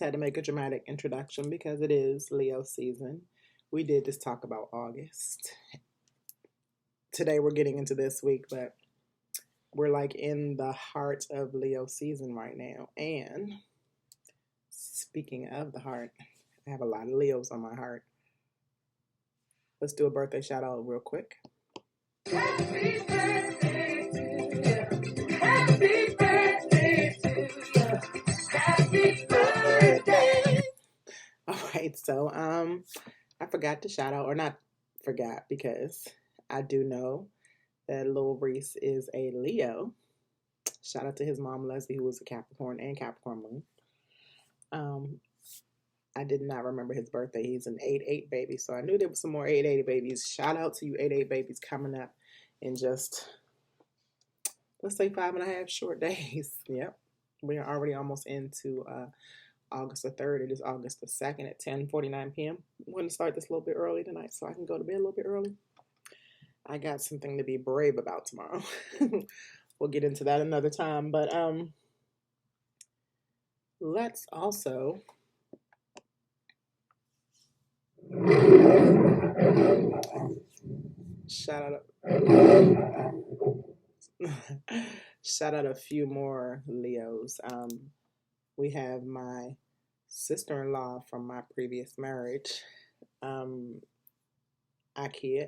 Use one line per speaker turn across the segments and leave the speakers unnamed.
had to make a dramatic introduction because it is Leo season. We did just talk about August. Today we're getting into this week, but we're like in the heart of Leo season right now. And speaking of the heart, I have a lot of Leos on my heart. Let's do a birthday shout out real quick. Happy birthday to you. Happy birthday to you. Happy birthday. All right, so I forgot to shout out, or not forgot, because I do know that Lil Reese is a Leo. Shout out to his mom Leslie, who was a Capricorn and Capricorn moon. I did not remember his birthday. He's an 8/8 baby, so I knew there was some more 8/8 babies. Shout out to you 8/8 babies coming up in just, let's say, 5.5 short days. Yep, we are already almost into August the 3rd. It is August the 2nd at 10:49 p.m. I'm going to start this a little bit early tonight so I can go to bed a little bit early. I got something to be brave about tomorrow. We'll get into that another time, but let's also shout out a few more Leos. We have my sister-in-law from my previous marriage, Ikea,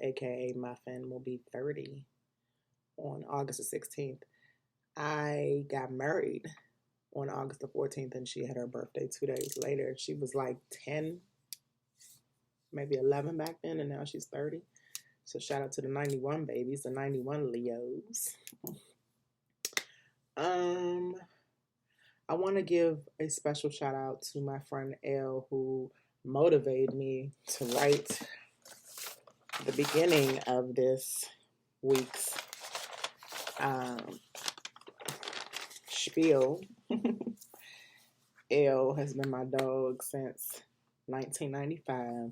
aka Muffin, will be 30 on August the 16th. I got married on August the 14th, and she had her birthday 2 days later. She was like 10, maybe 11 back then, and now she's 30. So shout out to the 91 babies, the 91 Leos. I want to give a special shout out to my friend Elle, who motivated me to write the beginning of this week's spiel. Elle has been my dog since 1995.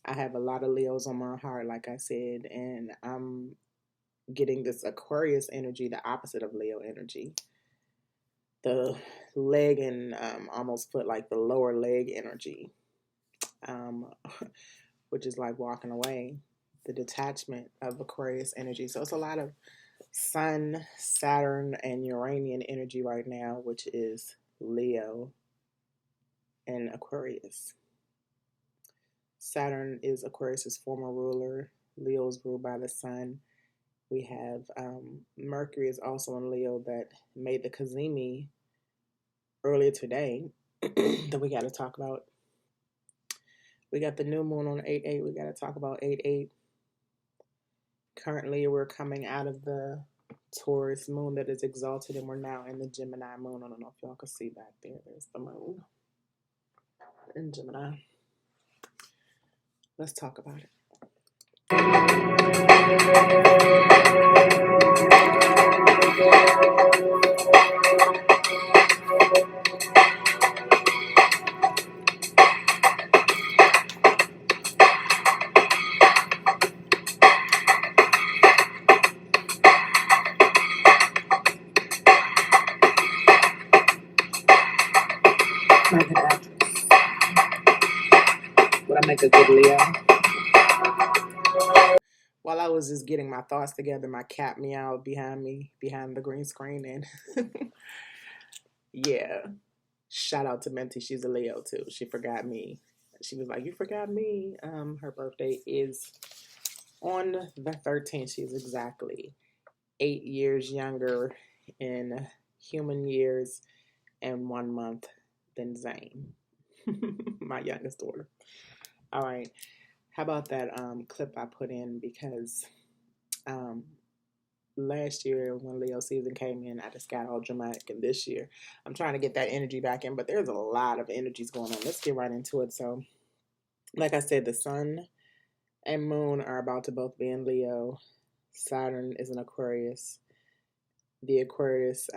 I have a lot of Leos on my heart, like I said, and I'm getting this Aquarius energy, the opposite of Leo energy. The leg and almost foot, like the lower leg energy, which is like walking away, the detachment of Aquarius energy. So it's a lot of Sun, Saturn, and Uranian energy right now, which is Leo and Aquarius. Saturn is Aquarius's former ruler. Leo is ruled by the Sun. We have Mercury is also in Leo that made the Cazimi earlier today that we got to talk about. We got the new moon on 8/8. We got to talk about 8/8. Currently, we're coming out of the Taurus moon that is exalted, and we're now in the Gemini moon. I don't know if y'all can see back there. There's the moon in Gemini. Let's talk about it. Would I make a good Leo? While I was just getting my thoughts together, my cat meowed behind me, behind the green screen, and yeah, shout out to Minty. She's a Leo too. She forgot me. She was like, "You forgot me." Her birthday is on the 13th. She's exactly 8 years younger in human years and 1 month than Zane, my youngest daughter. All right. How about that clip I put in? Because last year when Leo season came in, I just got all dramatic. And this year, I'm trying to get that energy back in. But there's a lot of energies going on. Let's get right into it. So, like I said, the Sun and Moon are about to both be in Leo. Saturn is in Aquarius. The Aquarius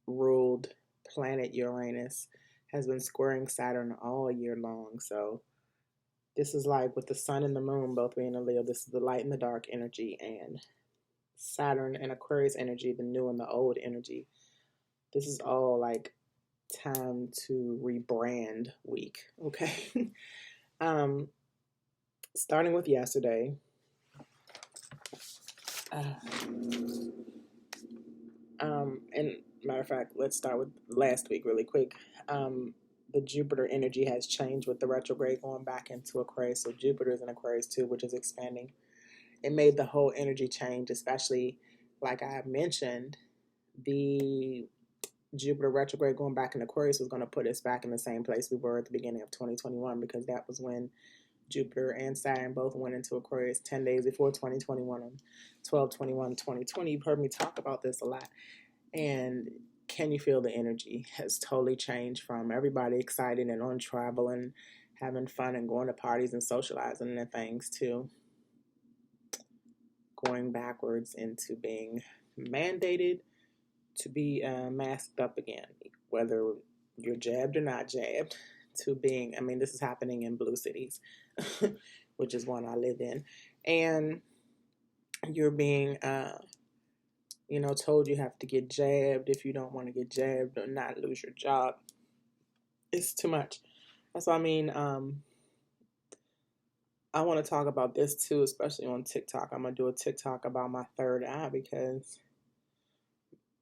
ruled planet Uranus has been squaring Saturn all year long. So this is like with the Sun and the Moon both being in Leo, this is the light and the dark energy, and Saturn and Aquarius energy, the new and the old energy. This is all like time to rebrand week. Okay. Starting with yesterday. And matter of fact, let's start with last week really quick. The Jupiter energy has changed with the retrograde going back into Aquarius. So Jupiter is in Aquarius too, which is expanding. It made the whole energy change, especially like I mentioned, the Jupiter retrograde going back in Aquarius was going to put us back in the same place we were at the beginning of 2021, because that was when Jupiter and Saturn both went into Aquarius 10 days before 2021 on 12/21/2020. You've heard me talk about this a lot. And can you feel the energy has totally changed from everybody excited and on travel and having fun and going to parties and socializing and things to going backwards into being mandated to be masked up again, whether you're jabbed or not jabbed, to being, I mean, this is happening in blue cities, which is one I live in. And you're being, told you have to get jabbed if you don't want to get jabbed or not lose your job. It's too much. That's what I mean. I want to talk about this too, especially on TikTok. I'm going to do a TikTok about my third eye, because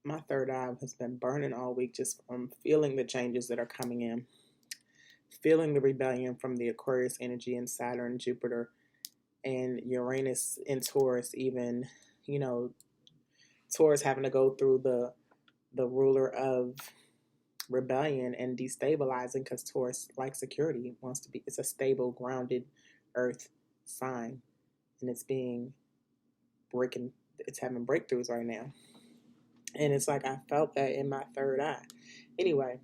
my third eye has been burning all week just from feeling the changes that are coming in, feeling the rebellion from the Aquarius energy and Saturn, Jupiter, and Uranus in Taurus. Even, Taurus having to go through the ruler of rebellion and destabilizing, because Taurus, like security, wants to be, it's a stable, grounded earth sign, and it's having breakthroughs right now. And it's like I felt that in my third eye. Anyway,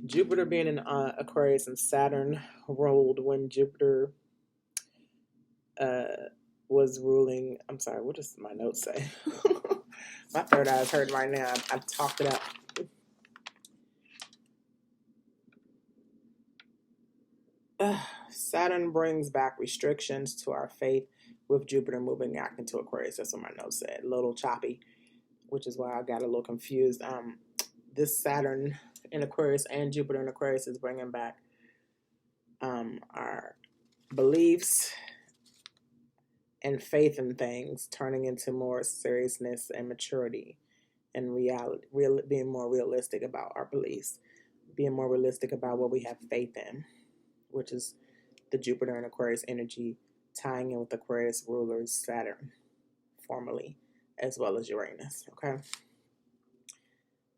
Jupiter being in Aquarius and Saturn rolled when Jupiter was ruling. I'm sorry, what does my notes say? My third eye is hurting right now. I talked it up. Saturn brings back restrictions to our faith with Jupiter moving back into Aquarius. That's what my notes said. A little choppy, which is why I got a little confused. This Saturn in Aquarius and Jupiter in Aquarius is bringing back our beliefs and faith in things, turning into more seriousness and maturity and reality, being more realistic about our beliefs, being more realistic about what we have faith in, which is the Jupiter and Aquarius energy tying in with Aquarius rulers Saturn formally, as well as Uranus. Okay.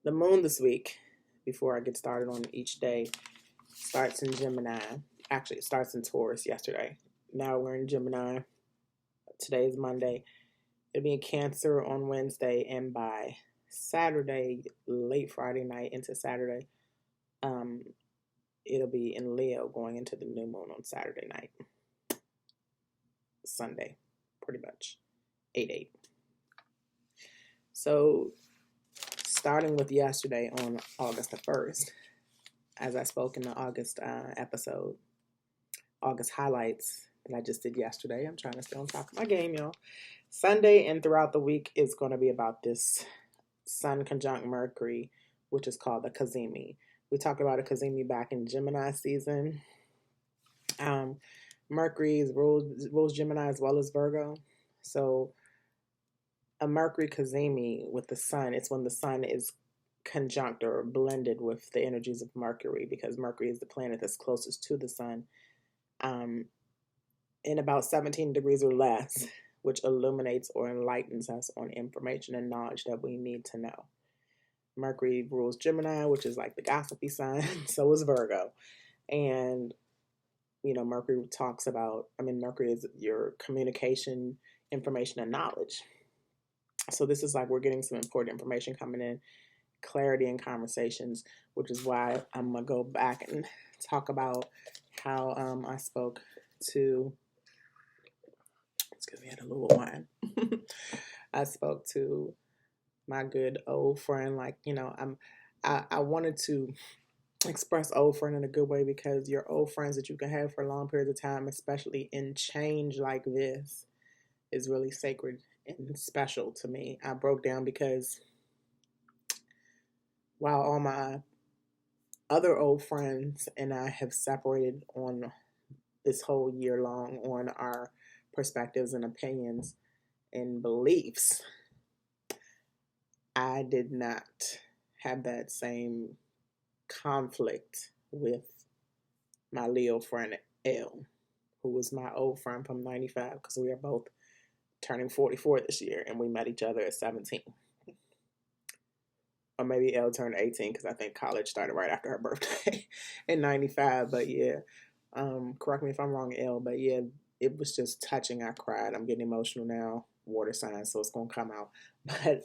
The moon this week, before I get started on each day, starts in Gemini. Actually, it starts in Taurus yesterday. Now we're in Gemini. Today is Monday. It'll be in Cancer on Wednesday, and by Saturday, late Friday night into Saturday, it'll be in Leo going into the new moon on Saturday night. Sunday, pretty much. 8/8. So, starting with yesterday on August the 1st, as I spoke in the August episode, August highlights that I just did yesterday. I'm trying to stay on top of my game, y'all. Sunday and throughout the week is going to be about this Sun conjunct Mercury, which is called the Cazimi. We talked about a Cazimi back in Gemini season. Mercury rules Gemini as well as Virgo. So a Mercury Cazimi with the Sun, it's when the Sun is conjunct or blended with the energies of Mercury, because Mercury is the planet that's closest to the Sun, in about 17 degrees or less, which illuminates or enlightens us on information and knowledge that we need to know. Mercury rules Gemini, which is like the gossipy sign. So is Virgo. And, Mercury Mercury is your communication, information, and knowledge. So this is like we're getting some important information coming in, clarity in conversations, which is why I'm going to go back and talk about how I spoke to, excuse me, I had a little wine. I spoke to my good old friend, I wanted to express old friend in a good way, because your old friends that you can have for long periods of time, especially in change like this, is really sacred and special to me. I broke down because while all my other old friends and I have separated on this whole year long on our perspectives and opinions and beliefs. I did not have that same conflict with my Leo friend L, who was my old friend from 95, because we are both turning 44 this year and we met each other at 17. Or maybe Elle turned 18 because I think college started right after her birthday in 95. But yeah, correct me if I'm wrong, Elle. But yeah, it was just touching. I cried. I'm getting emotional now. Water sign, so it's going to come out. But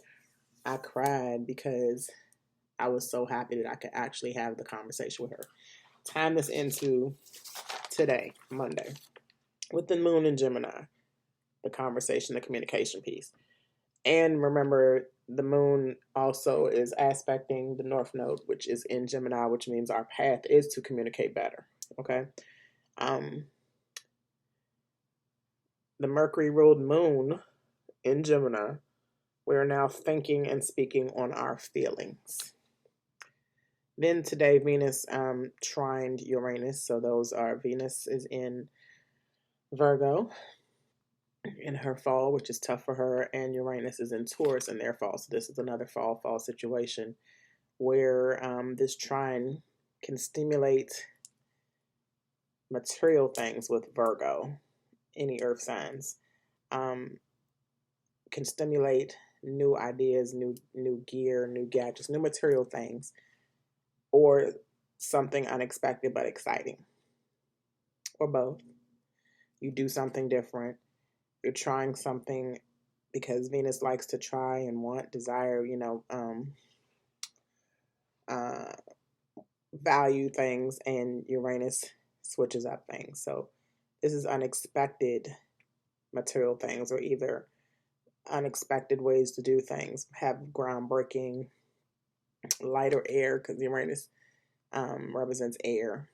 I cried because I was so happy that I could actually have the conversation with her. Time this into today, Monday, with the moon in Gemini, the conversation, the communication piece. And remember, the moon also is aspecting the North Node, which is in Gemini, which means our path is to communicate better. Okay. The Mercury ruled moon in Gemini, we're now thinking and speaking on our feelings. Then today, Venus trined Uranus. So those are, Venus is in Virgo in her fall, which is tough for her, and Uranus is in Taurus in their fall. So this is another fall situation where this trine can stimulate material things with Virgo, any earth signs, can stimulate new ideas, new gear, new gadgets, new material things, or something unexpected but exciting, or both. You do something different. You're trying something because Venus likes to try and want, desire, value things, and Uranus switches up things. So this is unexpected material things, or either unexpected ways to do things, have groundbreaking, lighter air, because Uranus represents air.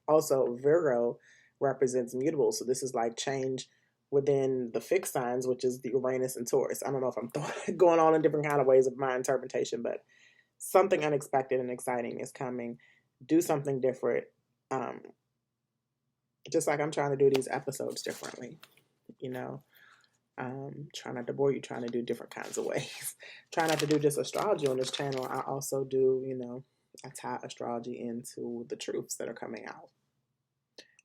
Also, Virgo represents mutable. So this is like change within the fixed signs, which is the Uranus and Taurus. I don't know if I'm going on in different kind of ways of my interpretation, but something unexpected and exciting is coming. Do something different. Just like I'm trying to do these episodes differently, try not to bore you, trying to do different kinds of ways. Try not to do just astrology on this channel. I also do, I tie astrology into the truths that are coming out.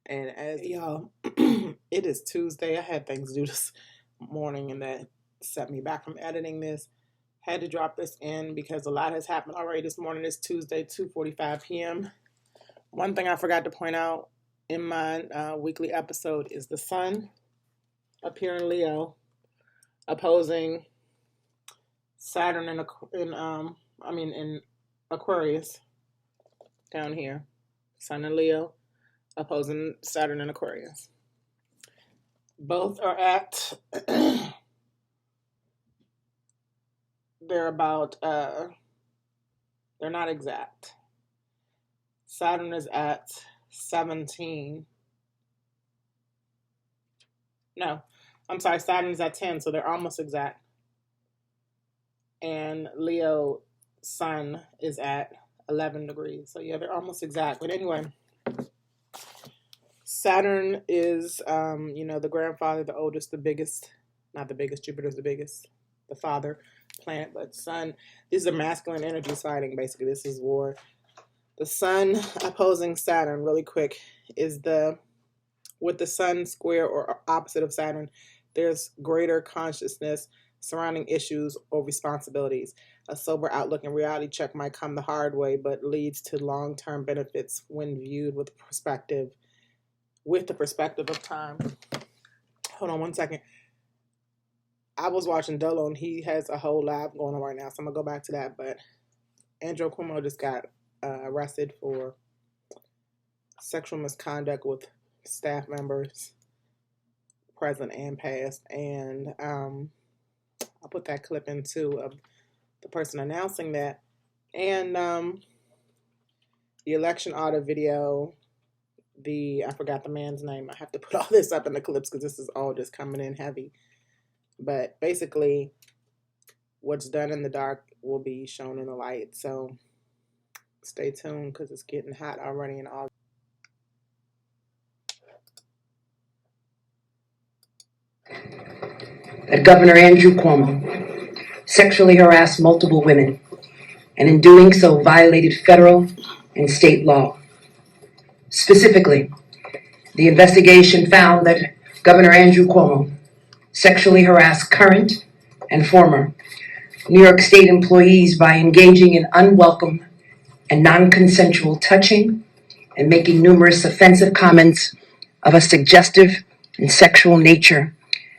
And as y'all, it is Tuesday. I had things to do this morning and that set me back from editing this. Had to drop this in because a lot has happened already this morning. It's Tuesday, 2:45 p.m. One thing I forgot to point out in my weekly episode is the sun up here in Leo opposing Saturn in Aquarius down here. Sun in Leo opposing Saturn in Aquarius. Both are at they're about they're not exact. Saturn is at 17. No, I'm sorry, Saturn is at 10, so they're almost exact. And Leo sun is at 11 degrees. So yeah, they're almost exact. But anyway, Saturn is, the grandfather, the oldest, the biggest, not the biggest, Jupiter's the biggest, the father planet, but sun. These are masculine energies fighting, basically. This is war. The sun opposing Saturn, really quick, is with the sun square or opposite of Saturn, there's greater consciousness surrounding issues or responsibilities. A sober outlook and reality check might come the hard way, but leads to long-term benefits when viewed with the perspective of time. Hold on one second. I was watching Dolo and he has a whole live going on right now, so I'm going to go back to that. But Andrew Cuomo just got arrested for sexual misconduct with staff members, present and past. And I'll put that clip in too of the person announcing that. And the election audit video, I forgot the man's name. I have to put all this up in the clips because this is all just coming in heavy. But basically, what's done in the dark will be shown in the light. So Stay tuned because it's getting hot already in August.
That Governor Andrew Cuomo sexually harassed multiple women, and in doing so violated federal and state law. Specifically, the investigation found that Governor Andrew Cuomo sexually harassed current and former New York State employees by engaging in unwelcome and non-consensual touching and making numerous offensive comments of a suggestive and sexual nature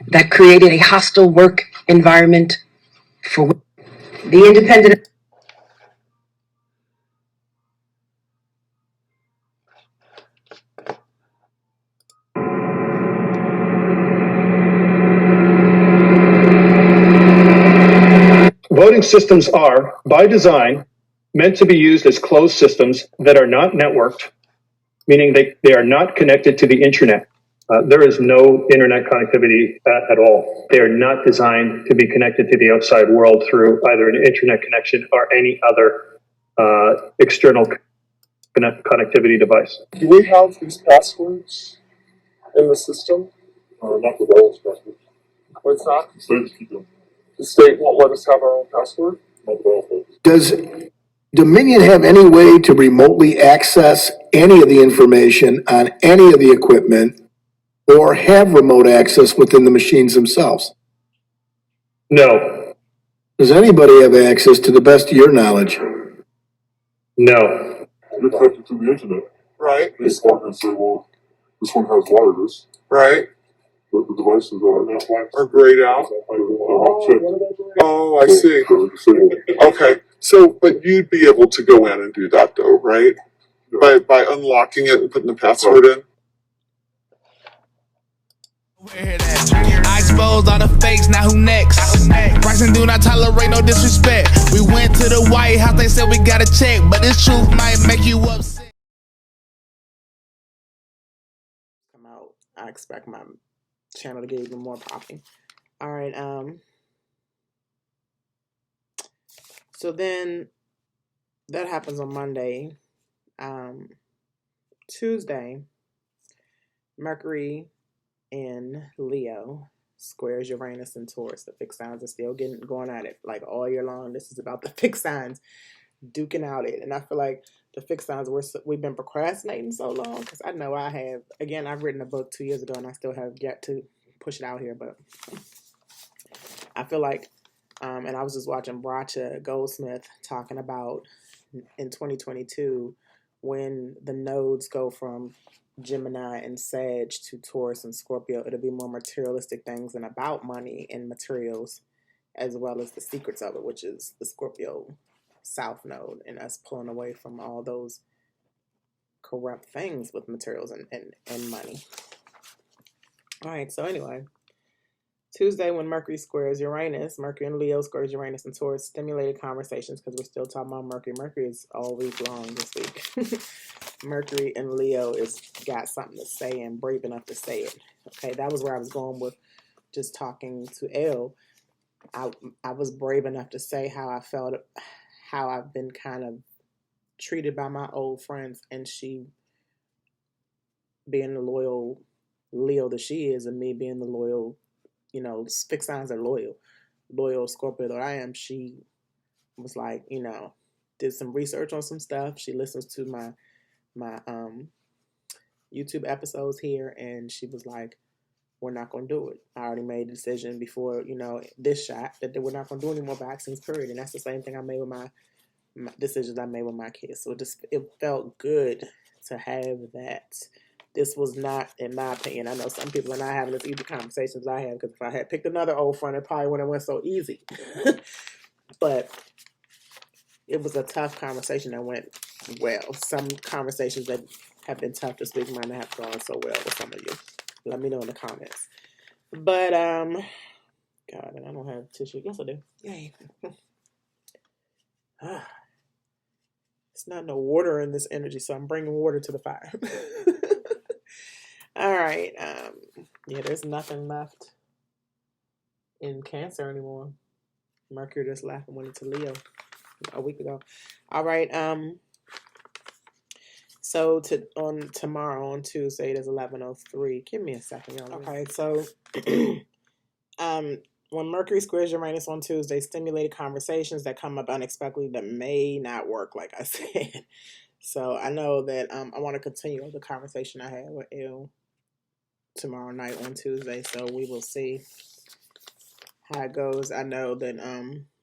that created a hostile work environment for women. The independent
Voting systems are, by design, meant to be used as closed systems that are not networked, meaning they are not connected to the internet. There is no internet connectivity at all. They are not designed to be connected to the outside world through either an internet connection or any other external connectivity device.
Do we have these passwords in the system?
Not with all passwords.
What's that?
The states keep them.
The state won't let us have our own password?
Not with all folks.
Does Dominion have any way to remotely access any of the information on any of the equipment or have remote access within the machines themselves?
No,
Does anybody have access to the best of your knowledge?
no.
You're connected to the internet.
Right.
They start and say, well, this one has wireless,
Right.
but the devices are
Or grayed out?
not checked.
Oh, I see.
So they're disabled.
Okay. So, but you'd be able to go in and do that though, right?
Yeah.
By unlocking it and putting the password in?
I exposed all the fakes, now who next? Bryson do not tolerate no disrespect. We went to the White House, they said we gotta check, but this truth might make you upset.
Come out. I expect my channel to get even more popping. All right. So then that happens on Monday. Tuesday, Mercury in Leo squares Uranus and Taurus. The fixed signs are still going at it like all year long. This is about the fixed signs duking out it, and I feel like the fixed signs we've been procrastinating so long because I know I have. Again, I've written a book 2 years ago, and I still have yet to push it out here. But I feel like, and I was just watching Bracha Goldsmith talking about in 2022 when the nodes go from Gemini and Sag to Taurus and Scorpio, it'll be more materialistic things and about money and materials, as well as the secrets of it, which is the Scorpio South node, and us pulling away from all those corrupt things with materials and money. All right, so anyway, Tuesday when Mercury squares Uranus, Mercury and Leo squares Uranus and Taurus, stimulated conversations because we're still talking about Mercury. Mercury is all week long this week. Mercury and Leo is got something to say and brave enough to say it. Okay, that was where I was going with just talking to Elle. I was brave enough to say how I felt, how I've been kind of treated by my old friends, and she being the loyal Leo that she is, and me being the loyal, fixed signs are loyal Scorpio that I am. She was like, did some research on some stuff. She listens to my YouTube episodes here, and she was like, we're not going to do it. I already made a decision before, this shot that we're not going to do any more vaccines, period. And that's the same thing I made with my decisions I made with my kids. So it felt good to have that. This was not, in my opinion, I know some people are not having as easy conversations I have, because if I had picked another old friend, it probably wouldn't have went so easy. But it was a tough conversation that went well. Some conversations that have been tough this week might not have gone so well with some of you. Let me know in the comments. But, God, and I don't have tissue. Yes, I do. Yay. It's not no water in this energy, so I'm bringing water to the fire. All right. Yeah, there's nothing left in Cancer anymore. Mercury just left and went into Leo a week ago. All right. So on tomorrow, on Tuesday, it is 11:03. Give me a second, y'all. Okay, so when Mercury squares Uranus on Tuesday, stimulated conversations that come up unexpectedly that may not work, like I said. So I know that I want to continue the conversation I had with Il tomorrow night on Tuesday. So we will see how it goes. I know that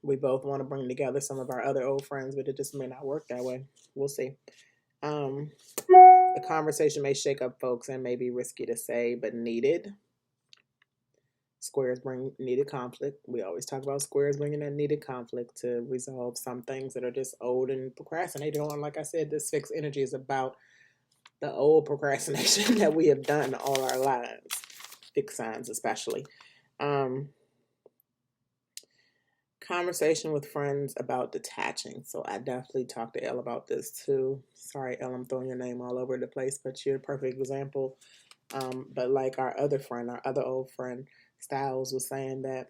we both want to bring together some of our other old friends, but it just may not work that way. We'll see. The conversation may shake up folks and may be risky to say, but needed. Squares bring needed conflict. We always talk about squares bringing that needed conflict to resolve some things that are just old and procrastinated on. Like I said, this fixed energy is about the old procrastination that we have done all our lives. Fixed signs especially. Conversation with friends about detaching. So I definitely talked to Elle about this too. Sorry, Elle, I'm throwing your name all over the place, but you're a perfect example. But like our other old friend, Styles, was saying that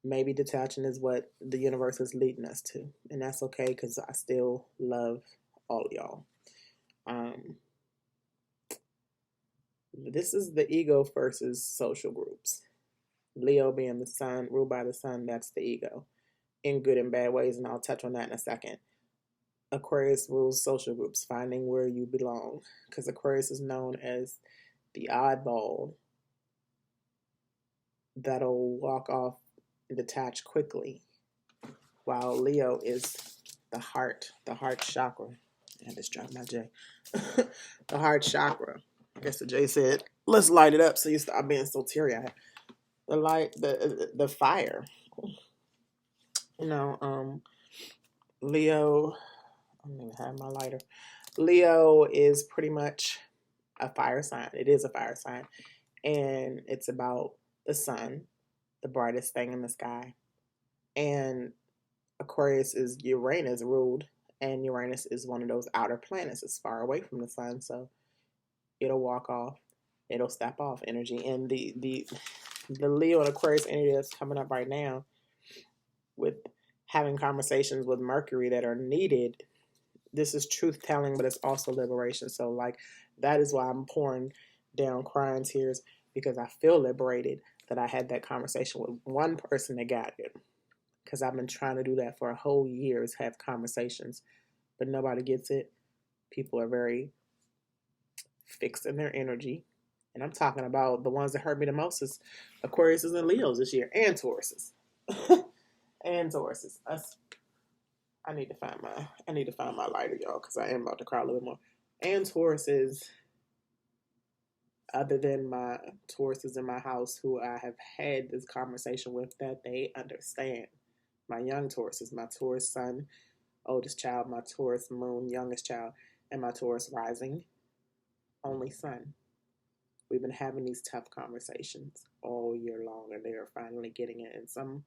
maybe detaching is what the universe is leading us to. And that's okay, because I still love all of y'all. This is the ego versus social groups. Leo being the sun, ruled by the sun, that's the ego. In good and bad ways, and I'll touch on that in a second. Aquarius rules social groups, finding where you belong. Because Aquarius is known as the oddball that'll walk off and detach quickly, while Leo is the heart chakra. I just dropped my J. The heart chakra. I guess the J said, let's light it up so you stop being so teary-eyed. The light, the fire. Leo, I don't even have my lighter. Leo is pretty much a fire sign. It is a fire sign. And it's about the sun, the brightest thing in the sky. And Aquarius is Uranus ruled, and Uranus is one of those outer planets. It's far away from the sun, so it'll walk off. It'll step off energy. And the Leo and Aquarius energy that's coming up right now with having conversations with Mercury that are needed, this is truth telling, but it's also liberation. So like that is why I'm pouring down crying tears, because I feel liberated that I had that conversation with one person that got it. Because I've been trying to do that for a whole year, is have conversations, but nobody gets it. People are very fixed in their energy. And I'm talking about the ones that hurt me the most is Aquariuses and Leos this year, and Tauruses. And Tauruses. I need to find my lighter, y'all, because I am about to cry a little bit more. And Tauruses, other than my Tauruses in my house who I have had this conversation with, that they understand. My young Tauruses, my Taurus sun, oldest child, my Taurus moon, youngest child, and my Taurus rising, only sun. We've been having these tough conversations all year long, and they are finally getting it. And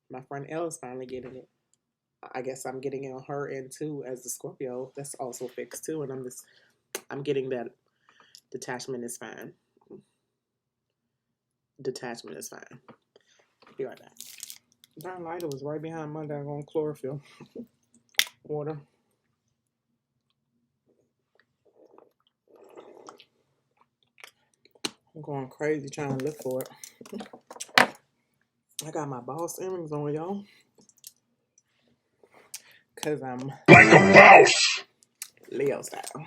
my friend Elle is finally getting it. I guess I'm getting it on her end too, as the Scorpio. That's also fixed too, and I'm getting that detachment is fine. Detachment is fine. Be right back. Darn lighter was right behind my daggone chlorophyll. Water. I'm going crazy trying to look for it. I got my boss earrings on, y'all. Because I'm
Like a boss!
Leo style.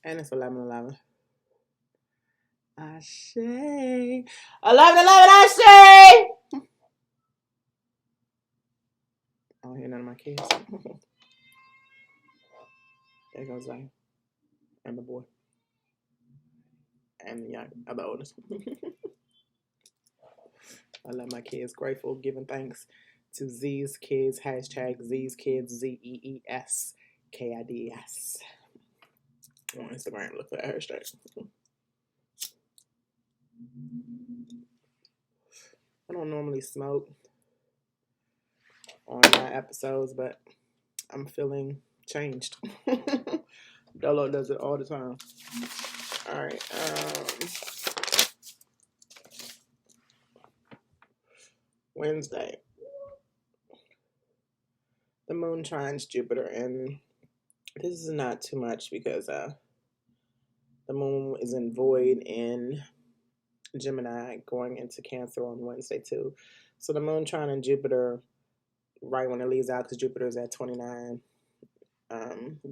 And it's 11:11. Ashe. 11:11, Ashe! I don't hear none of my kids. There goes Zion. And the boy. And the young, the oldest. I love my kids. Grateful, giving thanks to Z's Kids. Hashtag Z's Kids, ZEES KIDS. On Instagram, look for that hashtag. I don't normally smoke on my episodes, but I'm feeling changed. Dolo does it all the time. All right. Wednesday. The moon trines Jupiter, and this is not too much because the moon is in void in Gemini going into Cancer on Wednesday too. So the moon trining Jupiter right when it leaves out, because Jupiter is at 29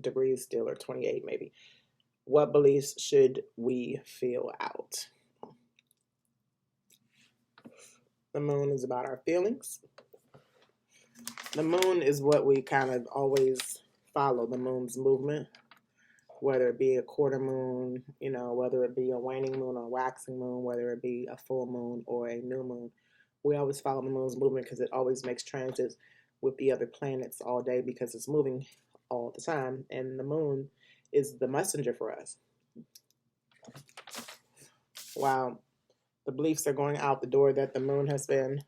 degrees still, or 28 maybe. What beliefs should we feel out? The moon is about our feelings. The moon is what we kind of always follow, the moon's movement, whether it be a quarter moon, whether it be a waning moon or a waxing moon, whether it be a full moon or a new moon. We always follow the moon's movement because it always makes transits with the other planets all day because it's moving all the time. And the moon is the messenger for us. While the beliefs are going out the door that the moon has been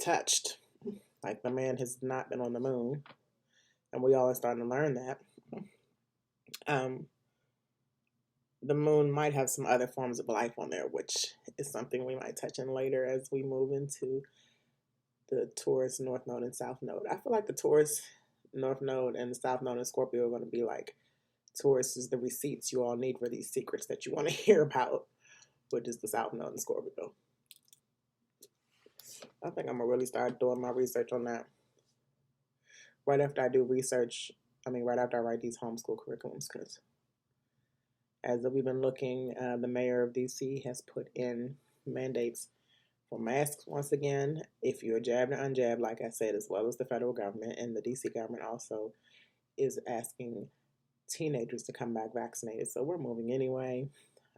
touched, like the man has not been on the moon, and we all are starting to learn that. The moon might have some other forms of life on there, which is something we might touch on later as we move into the Taurus North Node and South Node. I feel like the Taurus North Node and the South Node in Scorpio are going to be like Taurus is the receipts you all need for these secrets that you want to hear about, which is the South Node in Scorpio. I think I'm going to really start doing my research on that right after I do research. Right after I write these homeschool curriculums, because as we've been looking, the mayor of DC has put in mandates for masks once again, if you're jabbed or unjabbed, like I said, as well as the federal government, and the DC government also is asking teenagers to come back vaccinated. So we're moving anyway.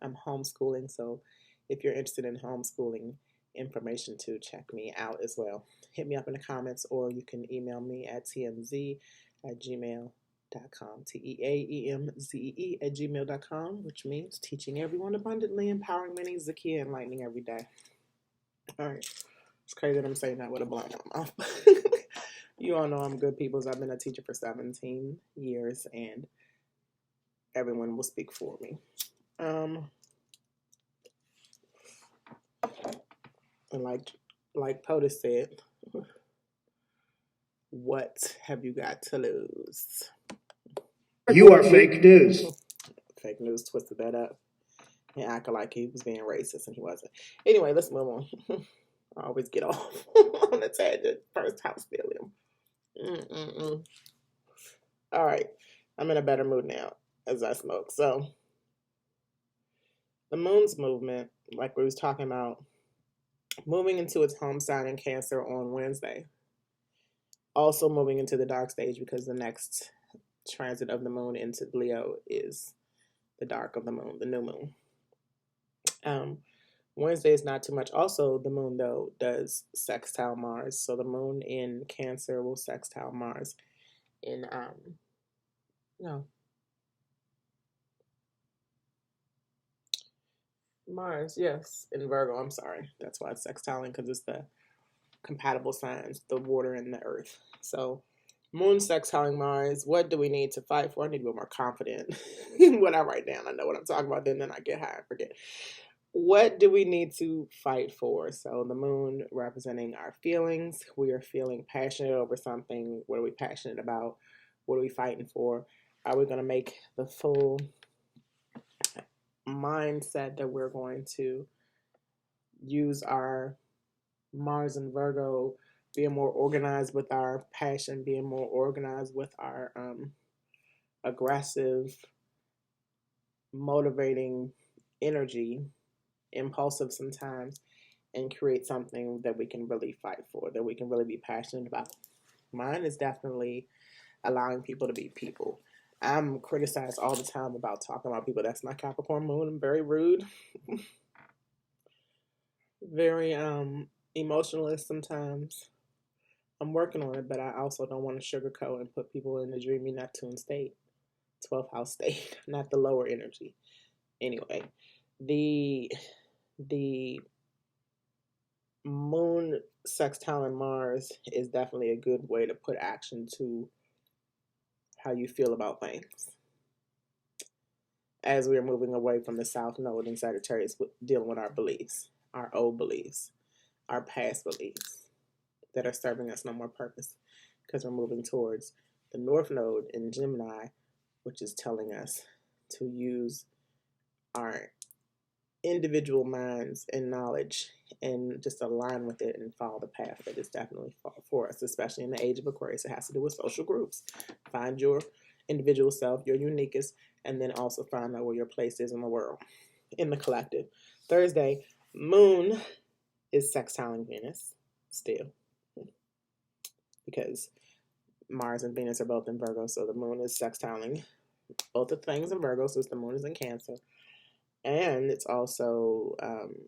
I'm homeschooling, so if you're interested in homeschooling information to check me out as well, hit me up in the comments, or you can email me at tmz@gmail.com, TEAEMZEE@gmail.com, which means teaching everyone abundantly, empowering many, Zakia, enlightening every day. All right, it's crazy that I'm saying that with a blunt in my mouth. You all know I'm good peoples. I've been a teacher for 17 years, and everyone will speak for me. And like POTUS said, what have you got to lose?
You are fake news.
Fake news twisted that up and acted like he was being racist, and he wasn't. Anyway, let's move on. I always get off on the tangent. First house feeling. All right, I'm in a better mood now as I smoke. So the moon's movement, like we was talking about, moving into its home sign in Cancer on Wednesday. Also moving into the dark stage because the next transit of the moon into Leo is the dark of the moon, the new moon. Wednesday is not too much. Also, the moon, though, does sextile Mars. So the moon in Cancer will sextile Mars in, Mars, yes, in Virgo. I'm sorry. That's why it's sextiling, because it's the compatible signs, the water and the earth. So moon sextiling Mars. What do we need to fight for? I need to be more confident when I write down. I know what I'm talking about, then I get high and forget. What do we need to fight for? So the moon representing our feelings. We are feeling passionate over something. What are we passionate about? What are we fighting for? Are we going to make the full mindset that we're going to use our Mars and Virgo, being more organized with our passion, being more organized with our aggressive, motivating energy, impulsive sometimes, and create something that we can really fight for, that we can really be passionate about? Mine is definitely allowing people to be people. I'm criticized all the time about talking about people. That's my Capricorn moon. I'm very rude. Very emotionalist sometimes. I'm working on it, but I also don't want to sugarcoat and put people in the dreamy Neptune state, 12th house state, not the lower energy. Anyway, the moon sextile and Mars is definitely a good way to put action to how you feel about things. As we are moving away from the South Node in Sagittarius, dealing with our beliefs, our old beliefs, our past beliefs that are serving us no more purpose, because we're moving towards the North Node in Gemini, which is telling us to use our individual minds and knowledge and just align with it and follow the path that is definitely for us, especially in the age of Aquarius. It has to do with social groups. Find your individual self, your uniqueness, and then also find out where your place is in the world, in the collective. Thursday, Moon is sextiling Venus still, because Mars and Venus are both in Virgo, so the Moon is sextiling both the things in Virgo, since the Moon is in Cancer. And it's also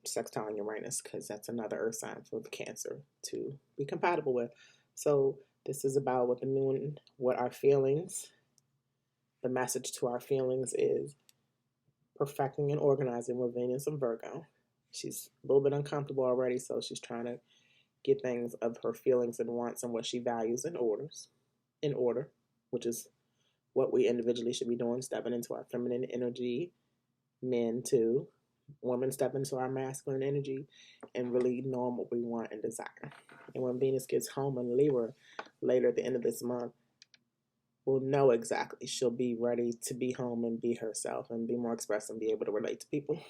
sextiling Uranus, because that's another earth sign for the Cancer to be compatible with. So this is about what the Moon, what our feelings, the message to our feelings is perfecting and organizing with Venus and Virgo. She's a little bit uncomfortable already, so she's trying to get things of her feelings and wants and what she values in order, which is what we individually should be doing, stepping into our feminine energy. Men too. Women step into our masculine energy and really knowing what we want and desire. And when Venus gets home in Libra later at the end of this month, we'll know exactly. She'll be ready to be home and be herself and be more expressive and be able to relate to people.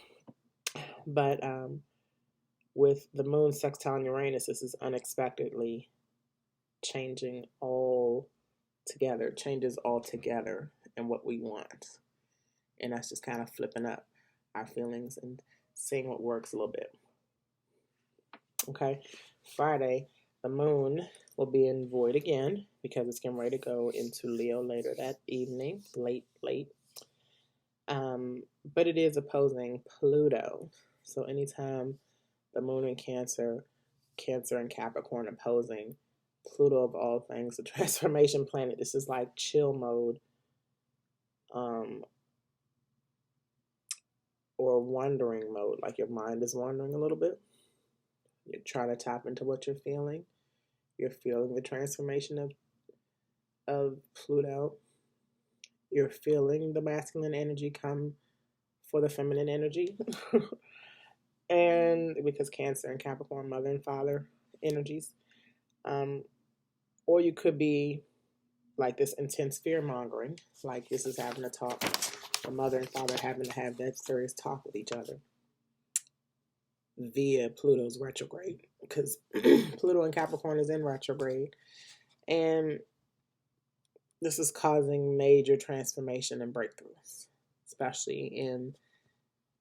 But with the Moon sextile Uranus, this is unexpectedly changing changes all together and what we want. And that's just kind of flipping up our feelings and seeing what works a little bit. Okay, Friday, the Moon will be in void again, because it's getting ready to go into Leo later that evening, late. But it is opposing Pluto. So anytime the Moon in Cancer and Capricorn opposing, Pluto of all things, the transformation planet, this is like chill mode. Or wandering mode, like your mind is wandering a little bit. You're trying to tap into what you're feeling. You're feeling the transformation of Pluto. You're feeling the masculine energy come for the feminine energy. And because Cancer and Capricorn, mother and father energies. Or you could be like this intense fear mongering, like this is having a talk. The mother and father having to have that serious talk with each other via Pluto's retrograde, because Pluto in Capricorn is in retrograde, and this is causing major transformation and breakthroughs, especially in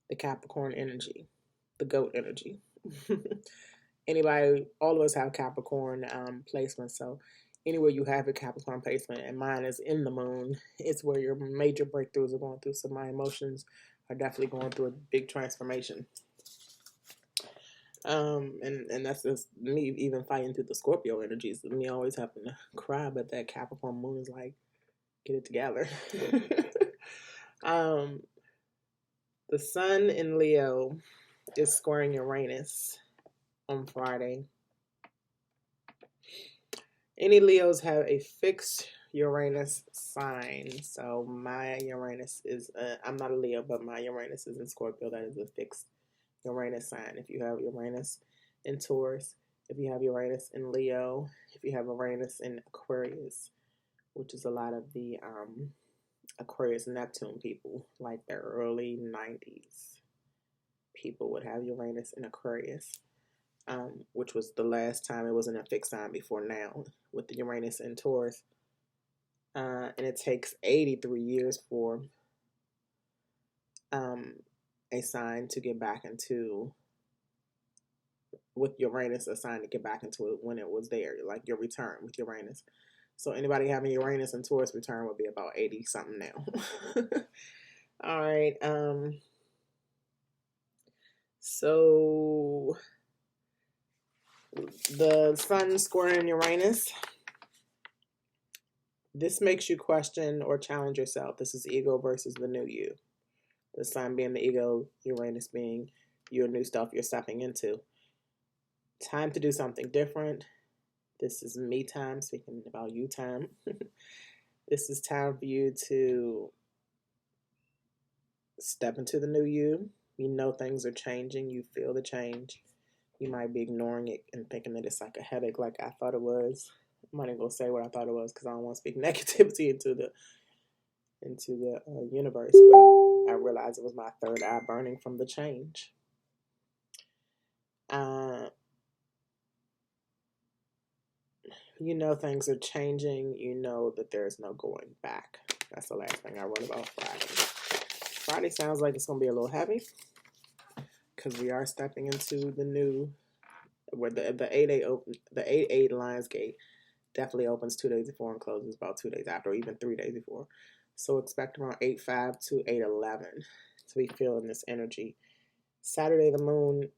the Capricorn energy, the goat energy. All of us have Capricorn placement, so anywhere you have a Capricorn placement, and mine is in the Moon, it's where your major breakthroughs are going through. So my emotions are definitely going through a big transformation. And that's just me even fighting through the Scorpio energies. Me always having to cry, but that Capricorn Moon is like, get it together. The Sun in Leo is squaring Uranus on Friday. Any Leos have a fixed Uranus sign. So my Uranus is, I'm not a Leo, but my Uranus is in Scorpio. That is a fixed Uranus sign. If you have Uranus in Taurus, if you have Uranus in Leo, if you have Uranus in Aquarius, which is a lot of the Aquarius Neptune people, like the early 90s people would have Uranus in Aquarius. Which was the last time it was in a fixed sign before now with the Uranus in Taurus. And it takes 83 years for a sign to get back into, with Uranus, a sign to get back into it when it was there, like your return with Uranus. So anybody having Uranus and Taurus return would be about 80 something now. All right. So the Sun squaring Uranus, this makes you question or challenge yourself. This is ego versus the new you. The Sun being the ego, Uranus being your new stuff you're stepping into. Time to do something different. This is me time, speaking about you time. This is time for you to step into the new you. You know things are changing. You feel the change. You might be ignoring it and thinking that it's like a headache like I thought it was. I'm not even going to say what I thought it was because I don't want to speak negativity into the universe. But I realized it was my third eye burning from the change. You know things are changing. You know that there's no going back. That's the last thing I wrote about Friday. Friday sounds like it's going to be a little heavy because we are stepping into the new, where the 8-8 Lions Gate definitely opens 2 days before and closes about 2 days after, or even 3 days before. So expect around 8-5 to 8-11 to be feeling this energy. Saturday, the moon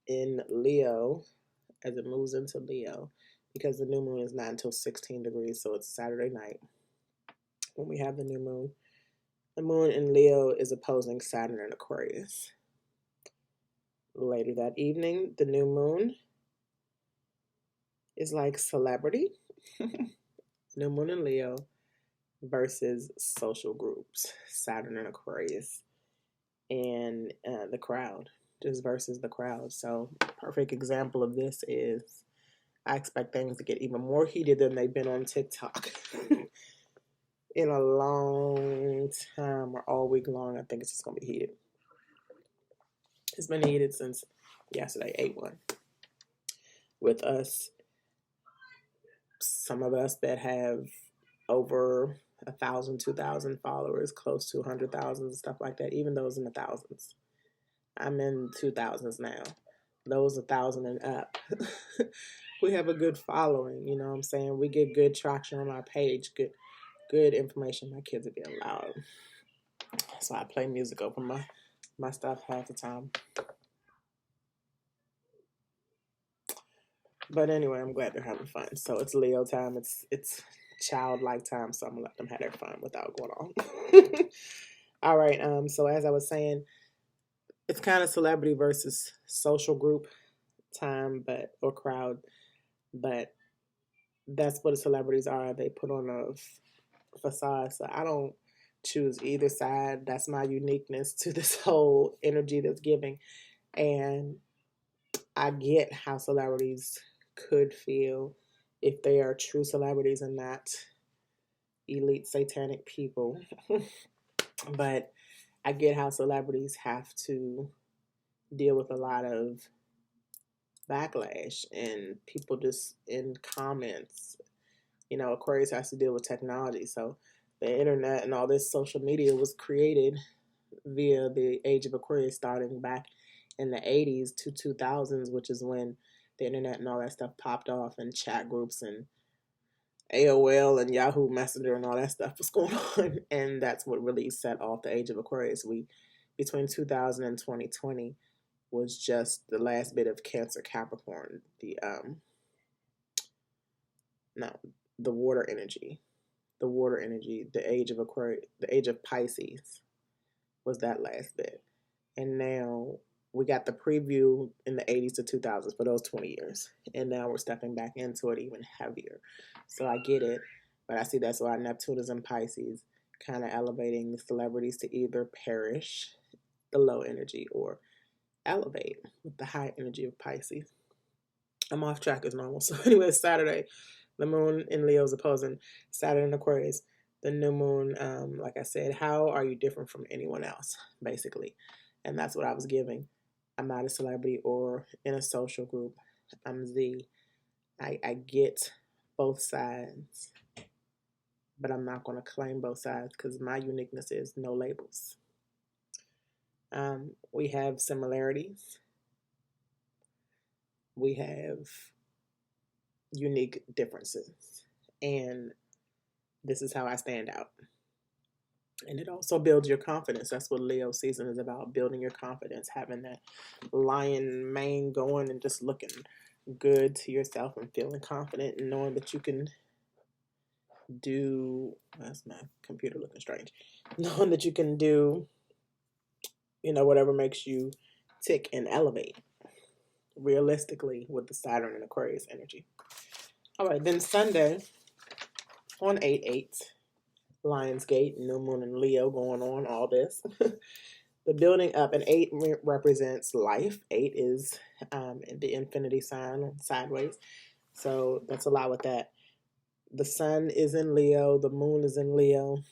in Leo, as it moves into Leo, because the new moon is not until 16 degrees, so it's Saturday night when we have the new moon. The moon in Leo is opposing Saturn in Aquarius. Later that evening, the new moon is like celebrity. New moon in Leo versus social groups, Saturn and Aquarius, and the crowd, just versus the crowd. So perfect example of this is I expect things to get even more heated than they've been on TikTok in a long time, or all week long. I think it's just going to be heated. It's been heated since yesterday, 8-1. With us, some of us that have over 1,000, 2,000 followers, close to 100,000 and stuff like that, even those in the thousands. I'm in 2,000s now. Those 1,000 and up. We have a good following, you know what I'm saying? We get good traction on our page, good information. My kids are being loud. So I play music over my stuff half the time. But anyway, I'm glad they're having fun. So it's Leo time. It's childlike time, so I'm gonna let them have their fun without going on. All right. So as I was saying, it's kind of celebrity versus social group time, or crowd, but that's what the celebrities are. They put on a facade. So I don't choose either side. That's my uniqueness to this whole energy that's giving. And I get how celebrities could feel if they are true celebrities and not elite satanic people. But I get how celebrities have to deal with a lot of backlash and people just in comments. You know, Aquarius has to deal with technology. So the internet and all this social media was created via the age of Aquarius, starting back in the 80s to 2000s, which is when the internet and all that stuff popped off, and chat groups and AOL and Yahoo Messenger and all that stuff was going on. And that's what really set off the age of Aquarius. Between 2000 and 2020 was just the last bit of Cancer Capricorn, the water energy. The water energy, the age of Aquarius, the age of Pisces was that last bit. And now we got the preview in the 80s to 2000s for those 20 years. And now we're stepping back into it even heavier. So I get it, but I see that's why Neptune is in Pisces, kind of elevating the celebrities to either perish, the low energy, or elevate with the high energy of Pisces. I'm off track as normal. So anyway, Saturday, the moon in Leo is opposing Saturn in Aquarius. The new moon, like I said, how are you different from anyone else, basically? And that's what I was giving. I'm not a celebrity or in a social group. I'm Z. I get both sides, but I'm not going to claim both sides because my uniqueness is no labels. We have similarities. We have unique differences. And this is how I stand out. And it also builds your confidence. That's what Leo season is about, building your confidence, having that lion mane going and just looking good to yourself and feeling confident and knowing that you can do, that's my computer looking strange, knowing that you can do, whatever makes you tick and elevate realistically with the Saturn and Aquarius energy. All right, then Sunday on 8-8, Lionsgate, new moon in Leo going on, all this. The building up, and 8 represents life. 8 is the infinity sign sideways. So that's a lot with that. The sun is in Leo, the moon is in Leo.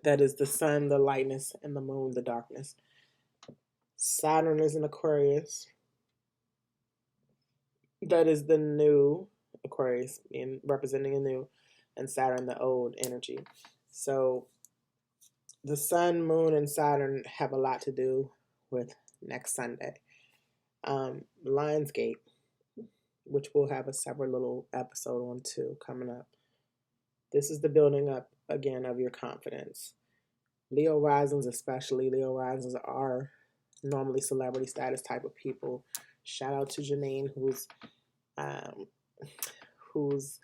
That is the sun, the lightness, and the moon, the darkness. Saturn is in Aquarius. That is the new Aquarius, representing a new, and Saturn, the old energy. So the sun, moon, and Saturn have a lot to do with next Sunday. Lionsgate, which we'll have a separate little episode on too coming up. This is the building up again of your confidence. Leo risings, especially Leo risings, are normally celebrity status type of people. Shout out to Janine, whose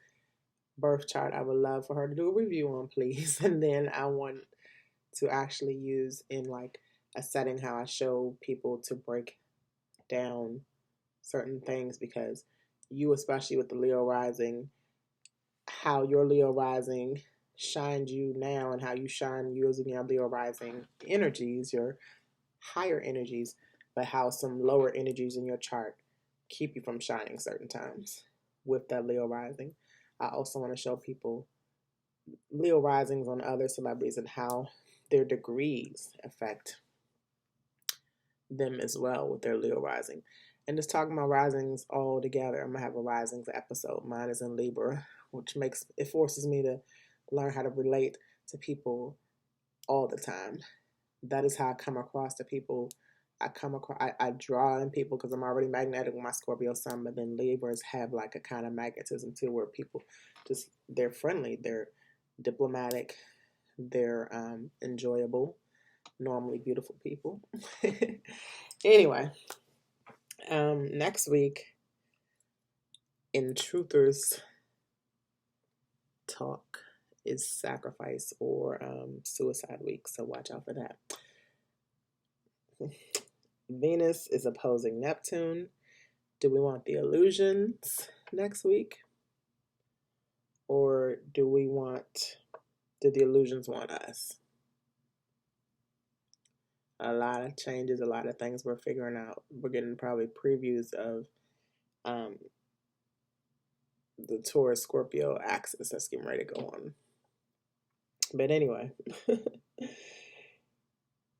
birth chart I would love for her to do a review on, please. And then I want to actually use in like a setting how I show people to break down certain things, because you, especially with the Leo rising, how your Leo rising shined you now and how you shine using your Leo rising energies, your higher energies, but how some lower energies in your chart keep you from shining certain times with that Leo rising. I also want to show people Leo risings on other celebrities and how their degrees affect them as well with their Leo rising. And just talking about risings all together, I'm going to have a risings episode. Mine is in Libra, which forces me to learn how to relate to people all the time. That is how I come across to people. I draw in people because I'm already magnetic with my Scorpio sun, but then Libras have like a kind of magnetism too, where people they're friendly, they're diplomatic, they're enjoyable, normally beautiful people. Anyway, next week in Truthers Talk is sacrifice or suicide week, so watch out for that. Venus is opposing Neptune. Do we want the illusions next week? Or do the illusions want us? A lot of changes, a lot of things we're figuring out. We're getting probably previews of the Taurus Scorpio axis that's getting ready to go on. But anyway,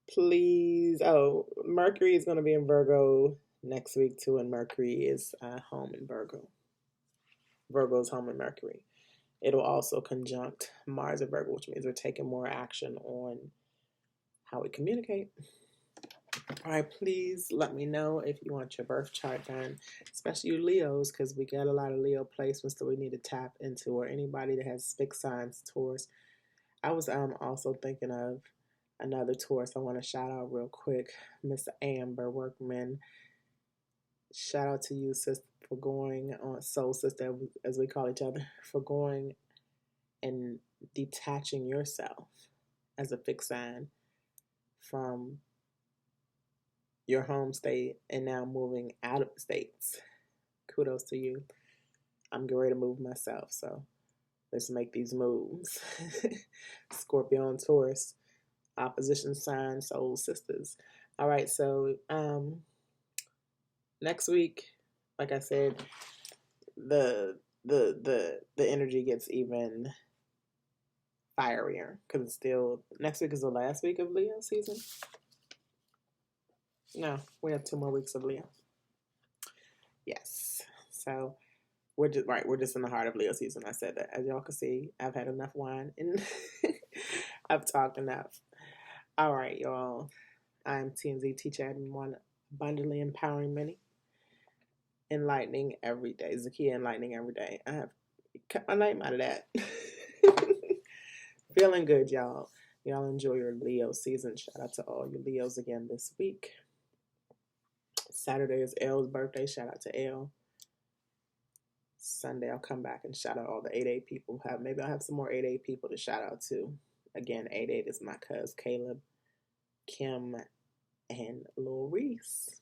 please. Oh, Mercury is going to be in Virgo next week too, and Mercury is home in Virgo. Virgo is home in Mercury. It'll also conjunct Mars and Virgo, which means we're taking more action on how we communicate. All right, please let me know if you want your birth chart done, especially you Leos, because we got a lot of Leo placements that we need to tap into, or anybody that has fixed signs, Taurus. I was also thinking of another Taurus I want to shout out real quick, Miss Amber Workman. Shout out to you, sister, for going on, soul sister, as we call each other, for going and detaching yourself as a fixed sign from your home state and now moving out of the states. Kudos to you. I'm getting ready to move myself, so let's make these moves. Scorpio and Taurus, opposition sign, soul sisters. All right, so next week, like I said, the energy gets even fierier because it's still, next week is the last week of Leo season. No, we have 2 more weeks of Leo. Yes, so we're just in the heart of Leo season. I said that. As y'all can see, I've had enough wine and I've talked enough. All right, y'all. I'm TNZ teacher and one abundantly empowering many. Enlightening every day. Zakia enlightening every day. I have cut my name out of that. Feeling good, y'all. Y'all enjoy your Leo season. Shout out to all you Leos again this week. Saturday is Elle's birthday. Shout out to Elle. Sunday I'll come back and shout out all the 8-8 people. Maybe I'll have some more 8-8 people to shout out to. Again, 8-8 is my cuz Caleb, Kim, and Lil Reese.